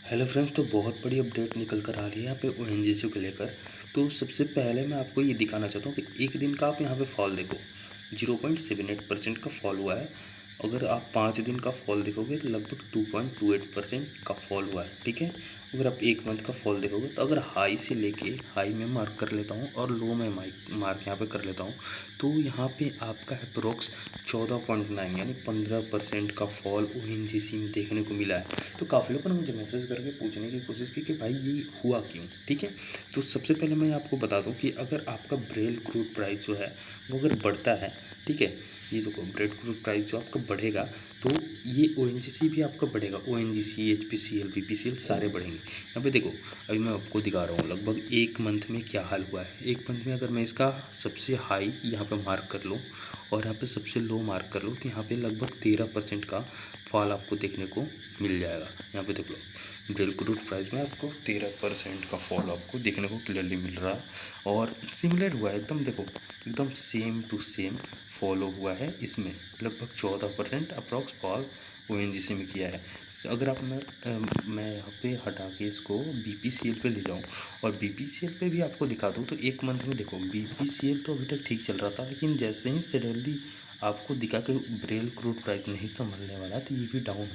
Hello friends, तो बहुत बड़ी अपडेट निकल कर आ रही है यहाँ पे ओएनजीसी को लेकर। तो सबसे पहले मैं आपको ये दिखाना चाहता हूँ कि एक दिन का आप यहाँ पे फॉल देखो, 0.78% का फॉल हुआ है। अगर आप 5 दिन का फॉल देखोगे तो लगभग 2.28% का फॉल हुआ है। ठीक है, अगर आप एक मंथ का फॉल देखोगे तो अगर हाई से लेके हाई में मार्क कर लेता हूँ और लो में मार्क यहाँ पे कर लेता हूँ तो यहाँ पे आपका अप्रोक्स 14.9 यानी 15% का फॉल ओएनजीसी में देखने को मिला है। तो काफ़ी लोगों ने मुझे मैसेज करके पूछने की कोशिश की कि भाई ये हुआ क्यों। ठीक है, तो सबसे पहले मैं आपको बता दूं कि अगर आपका ब्रेल क्रूड प्राइस जो है वो अगर बढ़ता है, ठीक है, ये जो ब्रेड क्रूड प्राइस जो आपका बढ़ेगा तो ये ओएनजीसी भी आपका बढ़ेगा। ओएनजीसी, एचपीसीएल, बीपीसीएल सारे बढ़ेंगे। यहाँ पे देखो, अभी मैं आपको दिखा रहा हूँ लगभग एक मंथ में क्या हाल हुआ है। एक मंथ में अगर मैं इसका सबसे हाई यहाँ पे मार्क कर लूँ और यहाँ पे सबसे लो मार्क कर लूँ तो यहाँ पे लगभग 13% का फॉल आपको देखने को मिल जाएगा। यहाँ पे देख लो, ब्रेल क्रूड प्राइस में आपको 13% का फॉल आपको देखने को क्लियरली मिल रहा है और सिमिलर हुआ है एकदम। देखो, एकदम सेम टू सेम फॉलो हुआ है। इसमें लगभग 14% अप्रॉक्स फॉल ओएनजीसी में किया है। अगर आप मैं यहाँ पे हटा के इसको बीपीसीएल पे ले जाऊँ और बीपीसीएल पे भी आपको दिखा दूँ तो एक मंथ में देखो, बीपीसीएल तो अभी तक ठीक चल रहा था, लेकिन जैसे ही सडनली आपको दिखा कि ब्रेल क्रूड प्राइस नहीं संभलने वाला तो ये भी डाउन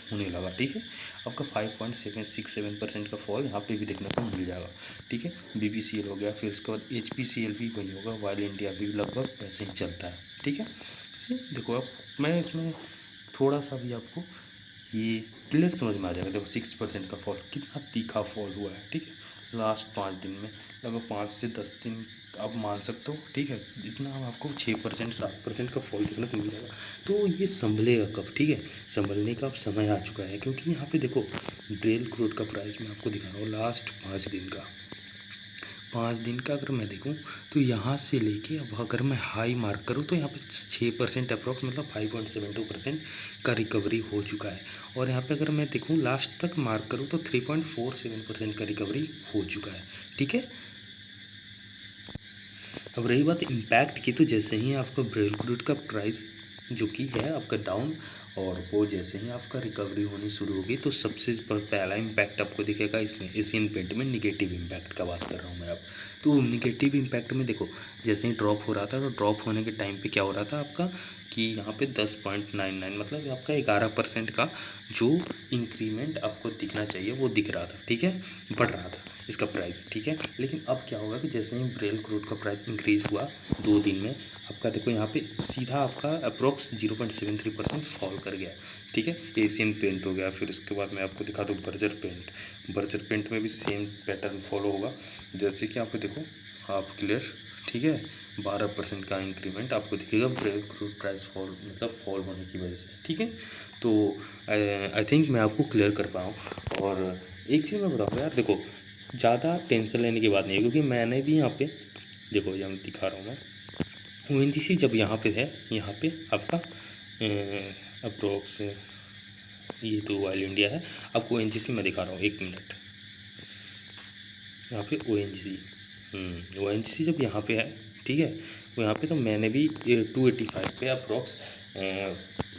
होने लगा। ठीक है, आपका 5.767% का फॉल यहाँ पे भी देखने को मिल जाएगा। ठीक है, बीपीसीएल हो गया, फिर उसके बाद एचपीसीएल भी वही होगा, वाइल इंडिया भी लगभग वैसे ही चलता है। ठीक है, देखो अब मैं इसमें थोड़ा सा भी आपको ये क्लियर समझ में आ जाएगा। देखो 6% का फॉल, कितना तीखा फॉल हुआ है। ठीक है, लास्ट 5 दिन में लगभग 5 से 10 दिन आप मान सकते हो। ठीक है, इतना आपको 6% 7% का फॉल देखने को मिल जाएगा। तो ये संभलेगा कब? ठीक है, संभलने का अब समय आ चुका है, क्योंकि यहाँ पे देखो ब्रेल क्रूड का प्राइस मैं आपको दिखा रहा हूँ लास्ट 5 दिन का अगर मैं देखूं तो यहाँ से लेके अब अगर मैं हाई मार्क करूँ तो यहाँ पे 6% अप्रॉक्स, मतलब 5.72% का रिकवरी हो चुका है। और यहाँ पे अगर मैं देखूँ लास्ट तक मार्क करूँ तो 3.47% का रिकवरी हो चुका है। ठीक है, अब रही बात इम्पैक्ट की, तो जैसे ही आपका ब्रेल क्रूड का प्राइस जो कि है आपका डाउन, और वो जैसे ही आपका रिकवरी होनी शुरू होगी तो सबसे पहला इम्पैक्ट आपको दिखेगा इसमें एशियन पेंट में। निगेटिव इम्पैक्ट का बात कर रहा हूँ मैं अब। तो निगेटिव इम्पैक्ट में देखो, जैसे ही ड्रॉप हो रहा था तो ड्रॉप होने के टाइम पे क्या हो रहा था आपका कि यहाँ पे 10.99 मतलब आपका 11% का जो इंक्रीमेंट आपको दिखना चाहिए वो दिख रहा था। ठीक है, बढ़ रहा था इसका प्राइस। ठीक है, लेकिन अब क्या होगा कि जैसे ही ब्रेल क्रूड का प्राइस इंक्रीज़ हुआ 2 दिन में, आपका देखो यहाँ पे सीधा आपका अप्रोक्स 0.73% फॉल कर गया। ठीक है, एशियन पेंट हो गया, फिर उसके बाद मैं आपको दिखा दूँ बर्जर पेंट में भी सेम पैटर्न फॉलो होगा। जैसे कि यहाँ पे देखो आप क्लियर, ठीक है, 12% का इंक्रीमेंट आपको दिखेगा ब्रेल क्रूड प्राइस फॉल, मतलब फॉल होने की वजह से। ठीक है, तो आई थिंक मैं आपको क्लियर कर पाऊँ। और एक चीज़ मैं बताऊँगा यार, देखो ज़्यादा टेंशन लेने की बात नहीं है, क्योंकि मैंने भी यहाँ पे देखो, यहाँ दिखा रहा हूँ मैं ओएनजीसी जब यहाँ पे है, यहाँ पे आपका अप्रोक्स ये तो ऑयल इंडिया है, आपको ओएनजीसी मैं दिखा रहा हूँ, 1 मिनट। यहाँ पे ओएनजीसी जब यहाँ पे है, ठीक है, तो यहाँ पे तो मैंने भी 285 पे अप्रोक्स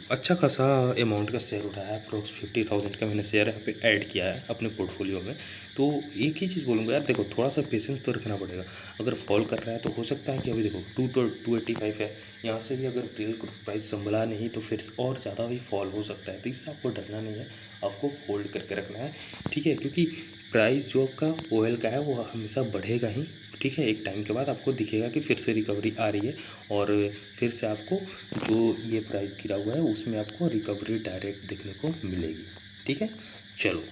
अच्छा खासा अमाउंट का शेयर उठाया है। अप्रोक्स 50,000 का मैंने शेयर यहाँ पे ऐड किया है अपने पोर्टफोलियो में। तो एक ही चीज़ बोलूँगा यार, देखो थोड़ा सा पेशेंस तो रखना पड़ेगा। अगर फॉल कर रहा है तो हो सकता है कि अभी देखो 285 है, यहाँ से भी अगर ब्रेल प्राइस संभला नहीं तो फिर और ज़्यादा भी फॉल हो सकता है। तो इससे आपको डरना नहीं है, आपको होल्ड करके रखना है। ठीक है, क्योंकि प्राइस जो आपका ऑयल का है वो हमेशा बढ़ेगा ही। ठीक है, एक टाइम के बाद आपको दिखेगा कि फिर से रिकवरी आ रही है और फिर से आपको जो ये प्राइस गिरा हुआ है उसमें आपको रिकवरी डायरेक्ट देखने को मिलेगी। ठीक है, चलो।